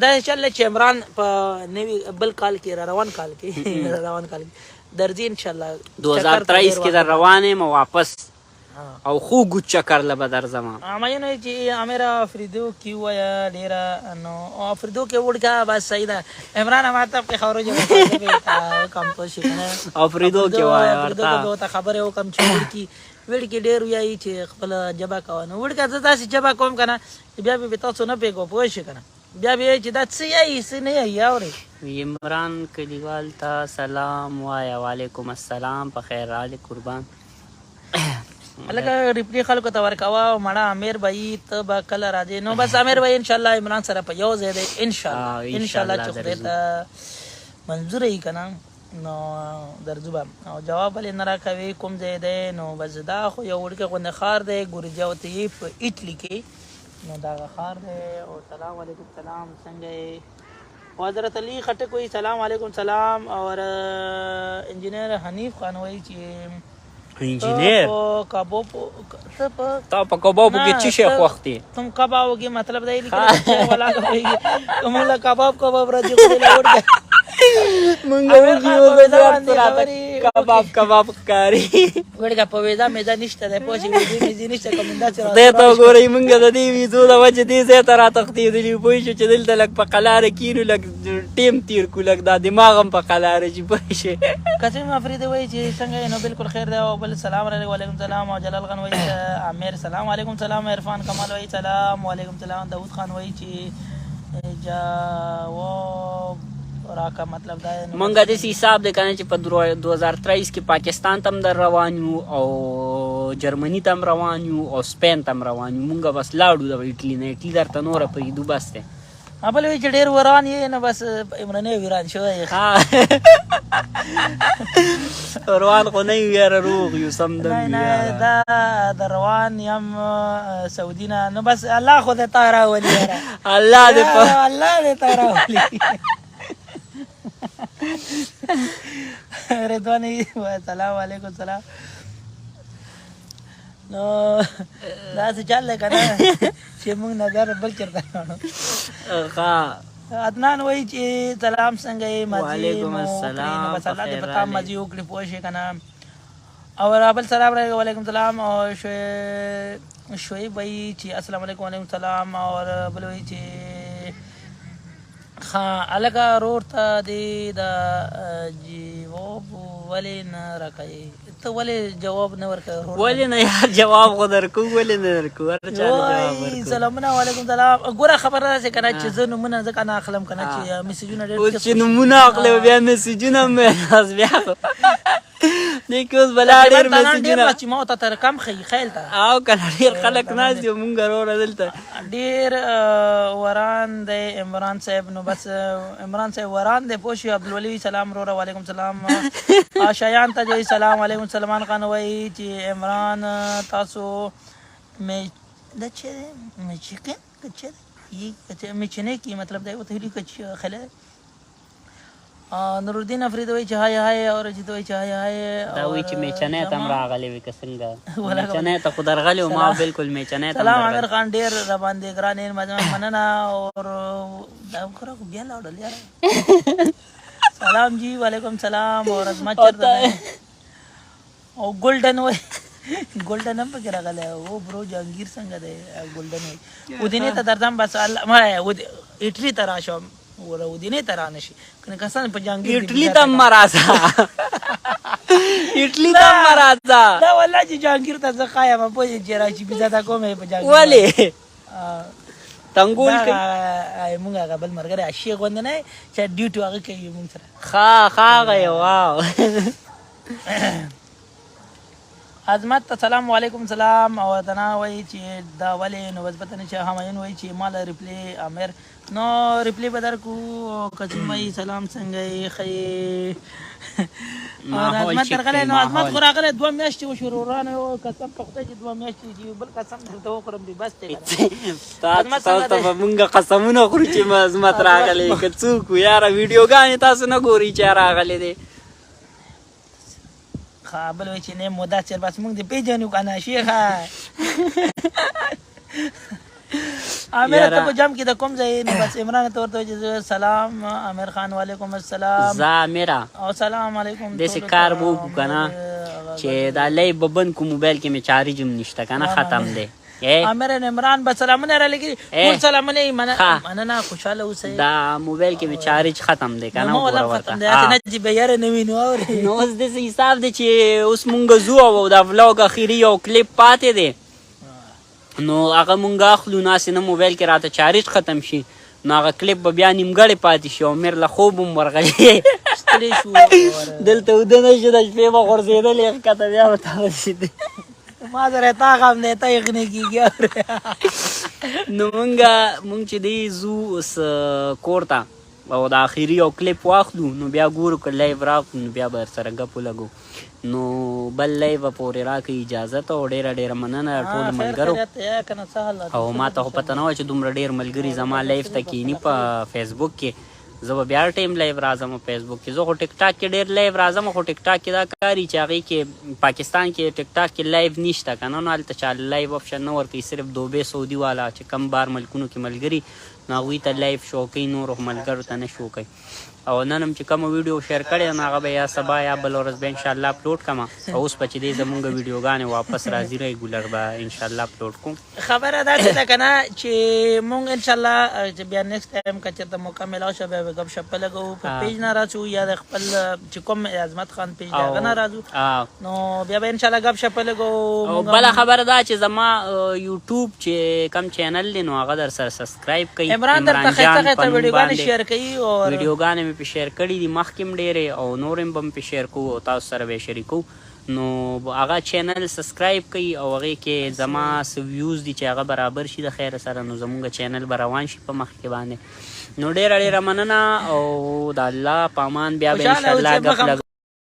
دا انشاءالله چې عمران په نوي بل کال کې روان کال کې درځي انشاءالله 2023 کې در روان یم واپس او خوږ چکر له به درځم مینو چې امیر افریدو کې ووایه ډېره نو افریدو کې وړکه بس صحیح ده عمران ماته په خبرو جواب کم پوه شي که نه افریدو کې وایه ورته ته خبرې وکړم چې وړکې ډېر وایي چې خپله ژبه کوه نو وړکه زه داسې ژبه کوم که نه بیا به تاسو نه پوهېږو پوه شي که نه بیا به وایي چې دا څه یایي څه نه یایي اورې عمران کلیوال ته سلام وایه وعلیکم السلام په خیر راغلی قربان لکه ریپلی خلکو ته ورکوه مړه امیر بهي ته به کله راځې نو بس امیر بهي انشاءالله عمران سره په یو ځای دی انشاءالله چې خدای ته منظوره وي که نه نو درځو به او جواب ولې نه راکوي کوم ځای دی نو بس دا خو یو وړوکی غوندې ښار دی ګورجیا ورته یې په ایټلي کې نو دغه ښار دی او سلام علیکم سلام څنګه یې او حضرت علی خټک وایي سلام علیکم سلام اور انجینر حنیف خان وایي چې انجینیر تا په کبابو کې څه شی خوښ دی تم کبابو کې مطلب دی لیکل ولا کوي کوم لا کباب راځي وړه کباب ښکاري وړه په وېدا مېدا نشته دی پوه شي وېدې نشته کومندا چې خدای ته وګورئ موږ د دې ویزو د وجې دې ځای ته راتښتېدلي پوه شو چې دلته لږ په قلاره کینو لږ ټیم تیر کړو لږ دا دماغ هم په قلاره شي پوه شي قسم افریدی وایي چې څنګه یې نو بالکل خیر دی او بل سلام علیکم وعلیکم سلام او جلال خان وایي امیر سلام علیکم سلام عرفان کمال وایي سلام وعلیکم سلام داود خان وایي چې جواب راکا مطلب دا مونږ داسې حساب دی که نه چې په 2023 کې پاکستان ته هم در روان یو او جرمني ته هم روان یو او سپین ته هم روان یو مونږ بس لاړو د ایټلي نه ایټلي درته نوره پرېږدو بس دی بل وایي چې ډېر وران یې نه بس عمراني ویران شوی روان خو نه یو یاره روغ یو سمدم دا د روان یم سعودي نه نو بس الله خو دې تا راولي یاره الله دې تا راولي رضواني سلام علیکم سلام نو داسې چل دی که نه چې موږ نظر بل چېرته لاړو عدنان وایي چې سلام څنګه یې وعلیکم السلام بس الله دې په تا مزي وکړي پوه شي که نه او بل سلام وعلیکم سلام او شعیب وایي چې السلام علیکم وعلیکم سلام اور بل وایي چې الګه رور ته دې د جواب ولې نه راکوي ته ولې جواب نه ورکوې ولې نه یار جواب خو درکو ولې نه درکو هر چا جواب ورکو سلامونه وعلیکم سلام ګوره خبره داسې که نه چې زه نومونه ځکه نه اخلم که نه چې میسیجونه ډېر اوس چې نومونه اخلې بیا میسیجونه هم بیا دې کې اوس بلا ډېر میسیجونه چې ما ورته تر کم ښیي خیل ته او که نه ډېر خلک ناست دي مونږ وروره دلته ډېر وران دی عمران صاحب نو بس عمران صاحب وران دی پوه شي عبدالولي سلام وروره وعلیکم سلام شایان ته جوړي سلام علیکم سلمان خان وایي چې عمران تاسو دا چې میچنې کې مطلب دی ورته ویلي که خله نورالدین افرید وایي چې هاي هاي او رجید وایي چې هاي هاي دا وایي چې میچنې ته هم راغلی وي که څنګه میچنې ته خو درغلی و ما بالکل میچنې ته سلام امیر خان ډېر راباندې ګران مننه اور دا خو بیا لاړل یاره سلام جی وعلیکم سلام اور عظمت چرته او ګولډن وایي ګولډن هم پکې راغلی او برو جهانګیر څنګه دی ګولډن وایي ودینې ته درځم بس ایټلي ته راشم ودینې ته را نشي کسان په جهانګیر ایټلي ته هم راځه ایټلي ته هم راځه دا والله چې جهانګیر ته زه ښایم پوه چې راشي بېزه دا کوم په جهانګیر ولې تنګول کوي مونږ هغه بل ملګری اشي غوندې نه چې ډیوټي هغه کوي مونږ سره هغه یې واو عظمت ته سلام وعلیکم سلام او دنا وایي چې دا ولې نو بس پته نه چې همایون وایي چې مال ریپلی امیر نو ریپلی به درکو قسم وایي سلام څنګه یې ښه عظمت درغلی نو عظمت خو راغلی 2 میاشتې وشو ورانه قسم په خدای چې 2 میاشتې چې بل قسم درته وخورم دی بس دی تاسو ته به مونږ قسمونه خورو چې عظمت راغلی که څوک و یاره ویډیوګانې تاسو نه ګورئ چې راغلی دی بل وایي چې نه مودا چېر بس مونږ دې پېژنو که نه شیخه عامر ته په جام کې د کوم ځای نه بس عمران ته ورته وایي سلام عامر خان وعلیکم السلام زامرا او سلام علیکم داسې کار به وکړو که نه چې دا لای به بند کو موبایل کې مې چارج هم نشته که نه ختم دی عامر عمران به سلامونه را لګي ټول سلامونه مننه خوشاله اوسئ دا موبایل کې مې چارج ختم دی که نه وګوره ورته نه چې به یاره نه وینو اورې نو اوس داسې حساب دی چې اوس مونږ ځو او دا ولاګ اخري یو کلیپ پاتې دی نو هغه مونږ اخلو ناسې نه موبایل کې راته چارج ختم شي نو هغه کلیپ به بیا نیمګړی پاتې شي او میر له خوب هم ورغلی دلته اوده نه شي د شپې به غورځېدلې ښکته بیا به تا ورسېدې ما سره تا غم دی ته یې غنې کېږي نو مونږ چې دی ځو اوس کور ته او د اخري یو کلیپ واخلو نو بیا ګورو که لایو راکړو نو بیا به سره ګپو لګو نو بل لایو پورې راکړئ اجازت او ډېره مننه ټولو ملګرو او ما ته خو پته نه وه چې دومره ډېر ملګري زما لایف ته کینی په فیسبوک کې زه به بیا ټایم لایو راځم فیسبوک کې زه خو ټیک ټاک کې ډېر لایو راځم خو ټیک ټاک کې دا کاري چې هغې کې پاکستان کې ټیک ټاک کې لایو نشته که نه نو هلته چا لایو اپشن نه ورکوي صرف دوبۍ سعودي والا چې کم بار ملکونو کې ملګري نو هغوی ته لایو شو کوي نورو ملګرو ته نه شو کوي او نن هم چې کومه ویډیو شیر کړې نو هغه به یا سبا یا بل ورځ به انشاءالله اپلوډ کړم او اوس به چې دی زمونږ ویډیوګانې واپس راځي ریګولر به انشاءالله اپلوډ کوم خبره داسې ده که نه چې مونږ انشاءالله چې بیا نیکسټ ټایم که چېرته موقع میلاو شوه بیا به ګپ شپ لګوو په پیج نه راځو یا د خپل چې کوم عظمت خان پیج دی هغه نه راځو نو بیا به انشاءالله ګپ شپ لګوو او بله خبره دا چې زما یوټیوب چې کم چینل دی نو هغه در سره سبسکرایب کوي عمران درته ښایسته ښایسته ویډیوګانې شیر کوي او ویډیوګانې مې په شیر کړي دي مخکې هم ډېرې او نور هم به مې په شیر کوو او تاسو سره به یې شریکو نو هغه چینل سبسکرایب کوي او هغې کې زما څه ویوز دي چې هغه برابر شي د خیره سره نو زمونږ چینل به روان شي په مخکې باندې نو ډېره مننه او د الله په امان بیا به انشاءالله ګپ